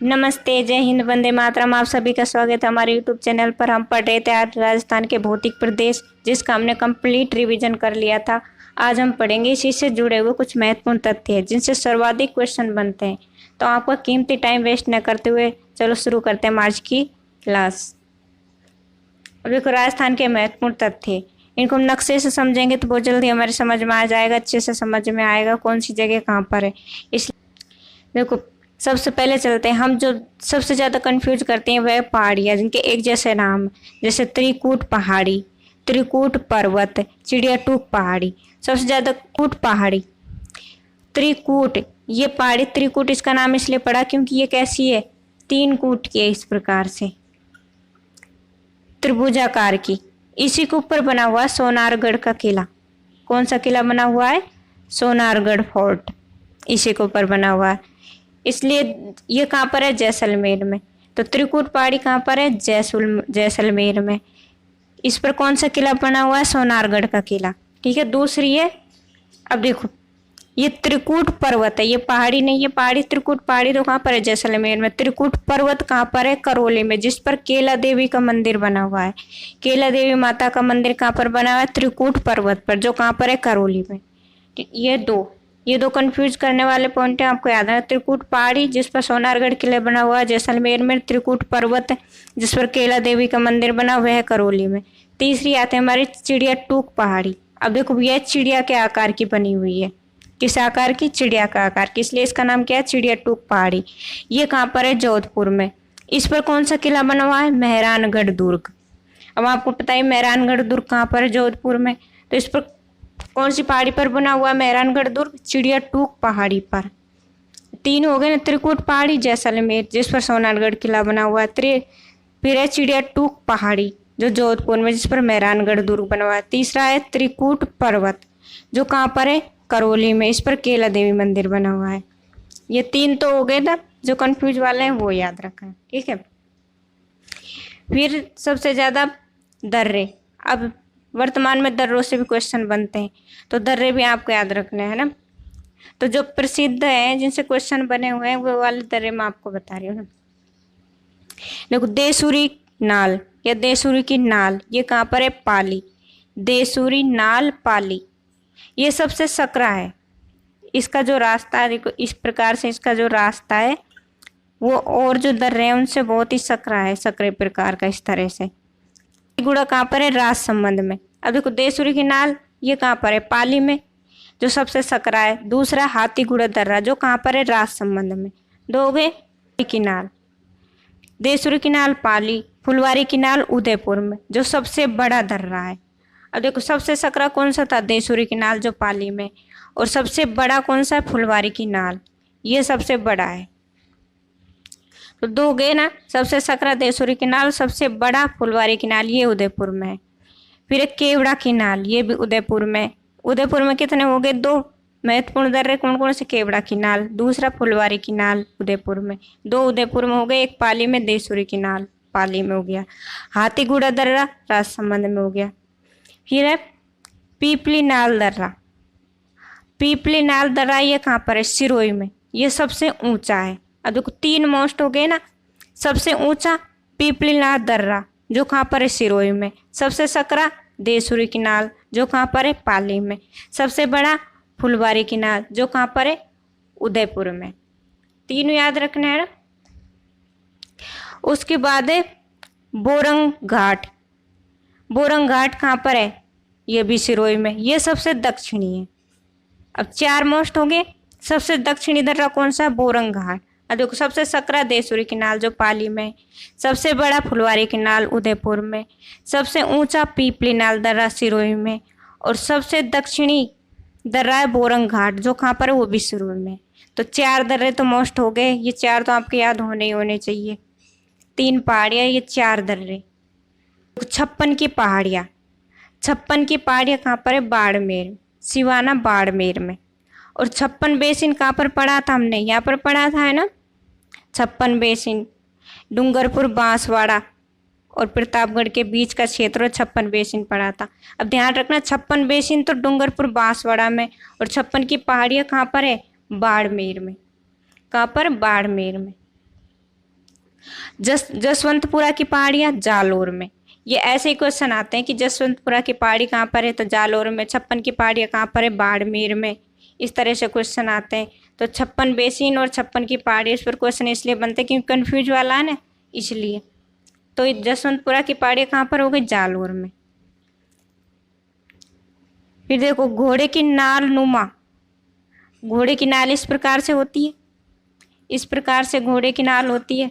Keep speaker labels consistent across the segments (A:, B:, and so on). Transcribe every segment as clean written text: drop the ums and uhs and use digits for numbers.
A: नमस्ते, जय हिंद, वंदे मातरम। आप सभी का स्वागत है हमारे यूट्यूब चैनल पर। हम पढ़ रहे थे आज राजस्थान के भौतिक प्रदेश, जिसका हमने कंप्लीट रिवीजन कर लिया था। आज हम पढ़ेंगे इसी से जुड़े हुए कुछ महत्वपूर्ण तथ्य हैं जिनसे सर्वाधिक क्वेश्चन बनते हैं। तो आपका कीमती टाइम वेस्ट न करते हुए चलो शुरू करते हैं आज की क्लास। अब देखो, राजस्थान के महत्वपूर्ण तथ्य, इनको हम नक्शे से समझेंगे तो बहुत जल्दी हमारे समझ में आ जाएगा, अच्छे से समझ में आएगा कौन सी जगह कहाँ पर है। इसलिए देखो, सबसे पहले चलते हैं। हम जो सबसे ज़्यादा कंफ्यूज करते हैं वह पहाड़ियाँ जिनके एक जैसे नाम, जैसे त्रिकूट पहाड़ी, त्रिकूट पर्वत, चिड़िया टूक पहाड़ी। सबसे ज़्यादा कूट पहाड़ी, त्रिकूट, ये पहाड़ी त्रिकूट इसका नाम इसलिए पड़ा क्योंकि ये कैसी है, 3 कूट की है, इस प्रकार से त्रिभुजाकार की। इसी के ऊपर बना हुआ सोनारगढ़ का किला। कौन सा किला बना हुआ है? सोनारगढ़ फोर्ट, इसी के ऊपर बना हुआ है। इसलिए ये कहाँ पर है? जैसलमेर में। तो त्रिकूट पहाड़ी कहाँ पर है? जैसलमेर में। इस पर कौन सा किला बना हुआ है? सोनारगढ़ का किला। ठीक है। दूसरी है, अब देखो, ये त्रिकूट पर्वत है, ये पहाड़ी नहीं, ये पहाड़ी त्रिकूट पहाड़ी तो कहाँ पर है? जैसलमेर में। त्रिकूट पर्वत कहाँ पर है? करौली में, जिस पर केला देवी का मंदिर बना हुआ है। केला देवी माता का मंदिर कहाँ पर बना हुआ है? त्रिकूट पर्वत पर, जो कहाँ पर है? करौली में। ये दो कंफ्यूज करने वाले पॉइंट है, आपको याद है। त्रिकूट पहाड़ी जिस पर सोनारगढ़ किला बना हुआ है जैसलमेर में, त्रिकूट पर्वत जिस पर केला देवी का मंदिर बना हुआ है करौली में। तीसरी आते हैं हमारी चिड़िया टूक पहाड़ी। अब देखो, यह चिड़िया के आकार की बनी हुई है। किस आकार की? चिड़िया का आकार की, इसलिए इसका नाम क्या है? चिड़िया टूक पहाड़ी। ये कहाँ पर है? जोधपुर में। इस पर कौन सा किला बना हुआ है? मेहरानगढ़ दुर्ग। अब आपको पता है मेहरानगढ़ दुर्ग कहाँ पर है? जोधपुर में। तो इस पर कौन सी पहाड़ी पर बना हुआ है मेहरानगढ़ दुर्ग? चिड़िया टूक पहाड़ी पर। 3 हो गए ना, त्रिकूट पहाड़ी, जैसलमेर जिस पर सोनारगढ़ किला बना हुआ है, फिर है चिड़िया टूक पहाड़ी जो जोधपुर में, जिस पर मेहरानगढ़ दुर्ग बना हुआ है। तीसरा है त्रिकूट पर्वत जो कहाँ पर है? करौली में, इस पर केला देवी मंदिर बना हुआ है। ये 3 तो हो गए ना, जो कंफ्यूज वाले हैं वो याद रखा है। ठीक है। फिर सबसे ज्यादा दर्रे। अब वर्तमान में दर्रों से भी क्वेश्चन बनते हैं, तो दर्रे भी आपको याद रखने हैं ना। तो जो प्रसिद्ध है जिनसे क्वेश्चन बने हुए हैं वो वाले दर्रे मैं आपको बता रही हूँ ना। देखो, देसूरी नाल या देसूरी की नाल, ये कहाँ पर है? पाली। देसूरी नाल पाली, ये सबसे सकरा है। इसका जो रास्ता है, देखो इस प्रकार से इसका जो रास्ता है वो और जो दर्रे हैं उनसे बहुत ही सकरा है, सकरे प्रकार का, इस तरह से। गुड़ा कहाँ पर है? राजसमंद में। अब देखो, देसूरी की नाल ये कहाँ पर है? पाली में, जो सबसे सकरा है। दूसरा हाथीगुड़ा दर्रा जो कहाँ पर है? राजसमंद में। 2 हो गए। की नाल, देसूरी की नाल पाली, फुलवारी की नाल उदयपुर में, जो सबसे बड़ा दर्रा है। अब देखो, सबसे सकरा कौन सा था? देसूरी की नाल जो पाली में, और सबसे बड़ा कौन सा है? फुलवारी की नाल, ये सबसे बड़ा है। तो 2 गए ना, सबसे सकरा देसूरी की नाल, सबसे बड़ा फुलवारी की नाल, ये उदयपुर में है। फिर एक केवड़ा की नाल, ये भी उदयपुर में। उदयपुर में कितने हो गए? 2 महत्वपूर्ण दर्रे कौन कौन से? केवड़ा की नाल, दूसरा फुलवारी की नाल उदयपुर में। 2 उदयपुर में हो गए, एक पाली में देसूरी की नाल पाली में हो गया। हाथीगुड़ा दर्रा राजसमंद में हो गया। फिर है पीपली नाल दर्रा। पीपली नाल दर्रा ये कहाँ पर है? सिरोही में, ये सबसे ऊंचा है। अब देखो, 3 मोस्ट हो गए ना। सबसे ऊंचा पीपली नाल दर्रा जो कहाँ पर है? सिरोही में। सबसे सकरा देसूरी की नाल जो कहाँ पर है? पाली में। सबसे बड़ा फुलवारी की नाल जो कहाँ पर है? उदयपुर में। 3 याद रखना है ना। उसके बाद है बोरंग घाट। बोरंग घाट कहाँ पर है? ये भी सिरोही में, ये सबसे दक्षिणी है। अब 4 मोस्ट हो गए। सबसे दक्षिणी दर्रा कौन सा? बोरंग घाट। अब देखो, सबसे सकरा देसूरी की नाल जो पाली में, सबसे बड़ा फुलवारी की नाल उदयपुर में, सबसे ऊंचा पीपली नाल दर्रा सिरोही में, और सबसे दक्षिणी दर्रा है बोरंग घाट जो कहाँ पर है? वो भी सिरोही में। तो 4 दर्रे तो मोस्ट हो गए, ये 4 तो आपके याद होने ही होने चाहिए। 3 पहाड़ियाँ, ये 4 दर्रे। 56 की पहाड़ियाँ। 56 की पहाड़ियाँ कहाँ पर है? बाड़मेर, सिवाना बाड़मेर में। और 56 बेसिन कहाँ पर पढ़ा था हमने? यहाँ पर पढ़ा था, है ना। 56 बेसिन डूंगरपुर, बांसवाड़ा और प्रतापगढ़ के बीच का क्षेत्र 56 बेसिन पड़ा था। अब ध्यान रखना, 56 बेसिन तो डूंगरपुर बांसवाड़ा में, और 56 की पहाड़ियाँ कहाँ पर है? बाड़मेर में। कहाँ पर? बाड़मेर में। जसवंतपुरा की पहाड़ियाँ जालोर में। ये ऐसे ही क्वेश्चन आते हैं कि जसवंतपुरा की पहाड़ी कहाँ पर है, तो जालोर में। छप्पन की पहाड़ियाँ कहाँ पर है, बाड़मेर में। इस तरह से क्वेश्चन आते हैं। तो 56 बेसिन और 56 की पहाड़ी, इस पर क्वेश्चन इसलिए बनते हैं क्योंकि कन्फ्यूज वाला है ना, इसलिए। तो जसवंतपुरा की पहाड़ी कहाँ पर हो गई, जालोर में। फिर देखो घोड़े की नाल नुमा, घोड़े की नाल इस प्रकार से होती है, इस प्रकार से घोड़े की नाल होती है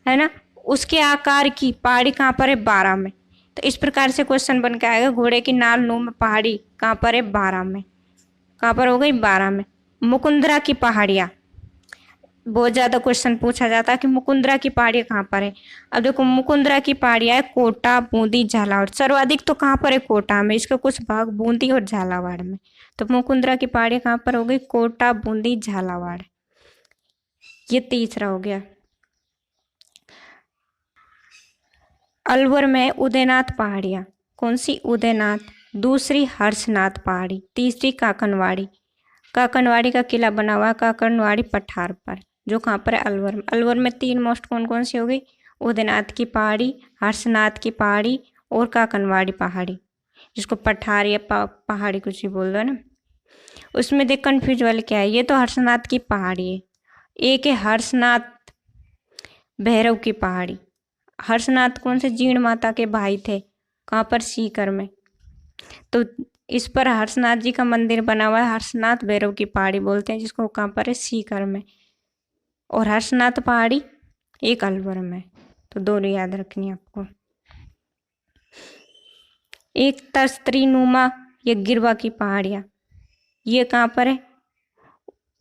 A: ना। उसके आकार की पहाड़ी कहाँ पर है, बारा में। तो इस प्रकार से क्वेश्चन बन के आएगा, घोड़े की नाल नुमा पहाड़ी कहाँ पर है, बारा में। कहाँ पर हो गई, बारा में। मुकुंदरा की पहाड़ियाँ, बहुत ज़्यादा क्वेश्चन पूछा जाता है कि मुकुंदरा की पहाड़ियाँ कहाँ पर है। अब देखो मुकुंदरा की पहाड़ियाँ है कोटा, बूंदी, झालावाड़। सर्वाधिक तो कहाँ पर है, कोटा में। इसका कुछ भाग बूंदी और झालावाड़ में। तो मुकुंदरा की पहाड़ियाँ कहाँ पर हो गई, कोटा, बूंदी, झालावाड़। ये तीसरा हो गया। अलवर में उदयनाथ पहाड़ियाँ, कौन सी, उदयनाथ। दूसरी हर्षनाथ पहाड़ी, तीसरी काकनवाड़ी। काकनवाड़ी का किला बना हुआ है काकनवाड़ी पठार पर, जो कहाँ पर है, अलवर में। अलवर में 3 मोस्ट कौन कौन सी हो गई, उदयनाथ की पहाड़ी, हर्षनाथ की पहाड़ी और काकनवाड़ी पहाड़ी, जिसको पठार या पहाड़ी कुछ भी बोल दो ना। उसमें देख कन्फ्यूज वाले क्या है, ये तो हर्षनाथ की पहाड़ी है। एक है हर्षनाथ भैरव की पहाड़ी। हर्षनाथ कौन से, जीण माता के भाई थे, कहाँ पर, सीकर में। तो इस पर हर्षनाथ जी का मंदिर बना हुआ है, हर्षनाथ भैरव की पहाड़ी बोलते हैं, जिसको कहाँ पर है, सीकर में। और हर्षनाथ पहाड़ी एक अलवर में। तो दोनों याद रखनी है आपको। एक तस्त्री नुमा या गिरवा की पहाड़ियाँ, ये कहाँ पर है,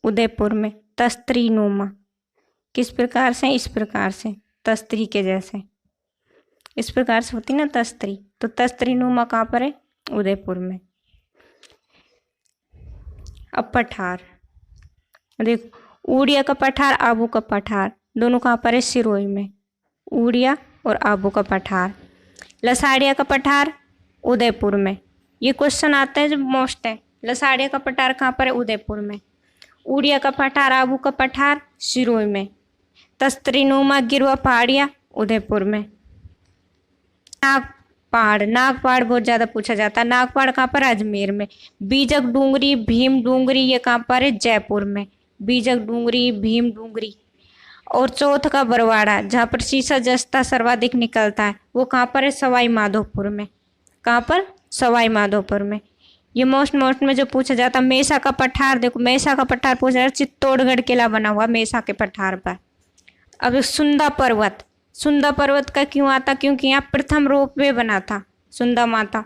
A: उदयपुर में। तस्त्री नुमा किस प्रकार से, इस प्रकार से, तस्त्री के जैसे, इस प्रकार से होती ना तस्त्री। तो तस्त्री नुमा कहाँ पर है, उदयपुर में। अब पठार देखो, ऊड़िया का पठार, आबू का पठार, दोनों कहाँ पर है, सिरोही में। ऊड़िया और आबू का पठार। लसाड़िया का पठार उदयपुर में। ये क्वेश्चन आता है जो मोस्ट है। लसाड़िया का पठार कहाँ पर है, उदयपुर में। ऊड़िया का पठार, आबू का पठार सिरोही में। तस्त्रीनुमा गिरवा पहाड़ियाँ उदयपुर में। नागपहाड़ बहुत ज्यादा पूछा जाता है। नागपहाड़ कहाँ पर, अजमेर में। बीजक डूंगरी, भीम डूंगरी, ये कहाँ पर है, जयपुर में। बीजक डूंगरी, भीम डूंगरी। और चौथ का बरवाड़ा, जहाँ पर शीशा जस्ता सर्वाधिक निकलता है, वो कहाँ पर है, सवाई माधोपुर में। कहाँ पर, सवाई माधोपुर में। ये मोस्ट में जो पूछा जाता है, मेसा का पठार, देखो मेसा का पठार पूछा जाता है, चित्तौड़गढ़ किला बना हुआ मेसा के पठार पर। अब सुंदा पर्वत, सुंदा पर्वत का क्यों आता, क्योंकि यहाँ प्रथम रोपवे बना था सुंदा माता।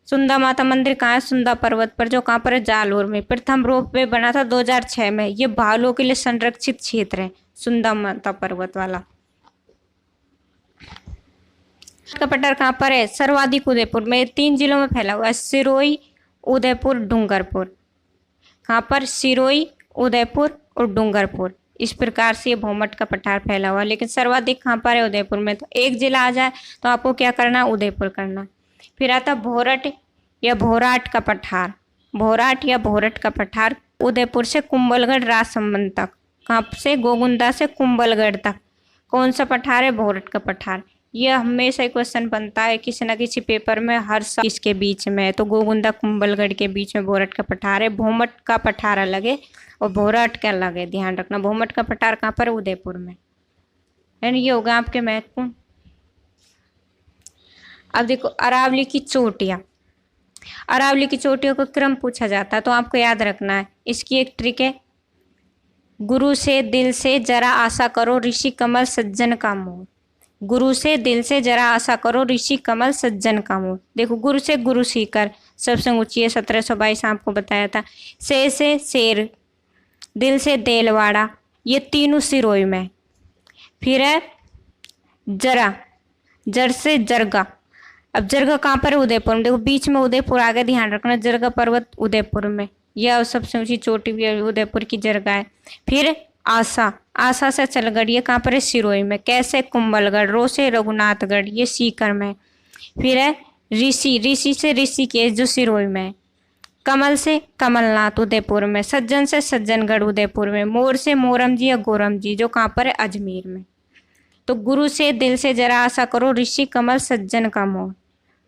A: सुंदा माता मंदिर कहाँ है, सुंदा पर्वत पर, जो कहाँ पर है, जालोर में। प्रथम रोपवे बना था 2006 में। ये भालुओं के लिए संरक्षित क्षेत्र है, सुंदा माता पर्वत वाला। का पठार कहाँ पर है, सर्वाधिक उदयपुर में। 3 जिलों में फैला हुआ है, सिरोही, उदयपुर, डूंगरपुर। कहाँ पर, सिरोही, उदयपुर और डूंगरपुर। इस प्रकार से ये भौमट का पठार फैला हुआ है, लेकिन सर्वाधिक कहाँ पर है, उदयपुर में। तो एक जिला आ जाए तो आपको क्या करना, उदयपुर करना। फिर आता भोरट या भोराट का पठार। भोराट या भोरट का पठार उदयपुर से कुंभलगढ़ राजसमंद तक। कहाँ से, गोगुंदा से कुंभलगढ़ तक। कौन सा पठार है, भोरट का पठार। यह हमेशा क्वेश्चन बनता है किसी न किसी पेपर में, हर साल इसके बीच में। तो गोगुंदा कुंभलगढ़ के बीच में भोरट का पठार है। भौमट का पठार अलग है और भोरट का अलग है, ध्यान रखना। भौमट का पठार कहाँ पर है, उदयपुर में। यानी ये होगा आपके महत्वपूर्ण। अब देखो अरावली की चोटियाँ। अरावली की चोटियों का क्रम पूछा जाता है, तो आपको याद रखना है। इसकी एक ट्रिक है, गुरु से दिल से जरा आशा करो, ऋषि कमल सज्जन का मोह। गुरु से दिल से जरा आशा करो, ऋषि कमल सज्जन का मोह। देखो गुरु से गुरु सीकर सबसे ऊंची है, 1722 आपको बताया था। से शेर, दिल से देलवाड़ा, ये तीनों सिरोही में। फिर है जरा, जर से जरगा। अब जरगा कहाँ पर है, उदयपुर में। देखो बीच में उदयपुर आ गया, ध्यान रखना। जरगा पर्वत उदयपुर में, यह सबसे ऊंची चोटी भी उदयपुर की जरगा है। फिर आशा, आशा से चलगढ़, ये कहाँ पर है, सिरोही में। कैसे, कुंभलगढ़। रो से रघुनाथगढ़, ये सीकर में। फिर है ऋषि, ऋषि से ऋषिकेश, जो सिरोही में। कमल से कमलनाथ, उदयपुर में। सज्जन से सज्जनगढ़, उदयपुर में। मोर से मोरम जी या गोरम जी, जो कहाँ पर है, अजमेर में। तो गुरु से दिल से जरा आशा करो, ऋषि कमल सज्जन का मोह।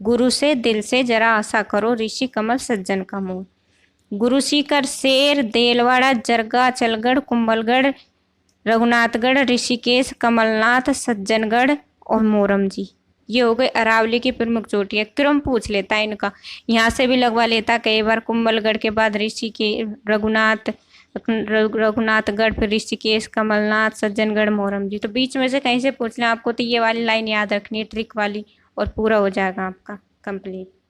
A: गुरु से दिल से जरा आशा करो, ऋषि कमल सज्जन का मोह। गुरु सीकर शेर, देलवाड़ा, जरगा, चलगढ़, कुंभलगढ़, रघुनाथगढ़, ऋषिकेश, कमलनाथ, सज्जनगढ़ और मोरम जी। ये हो गए अरावली की प्रमुख चोटियां। क्रम पूछ लेता है इनका, यहाँ से भी लगवा लेता कई बार। कुंभलगढ़ के बाद ऋषिकेश, रघुनाथगढ़, फिर ऋषिकेश, कमलनाथ, सज्जनगढ़, मोरम जी। तो बीच में से कहीं से पूछ लें आपको, तो ये वाली लाइन याद रखनी है, ट्रिक वाली, और पूरा हो जाएगा आपका कंप्लीट।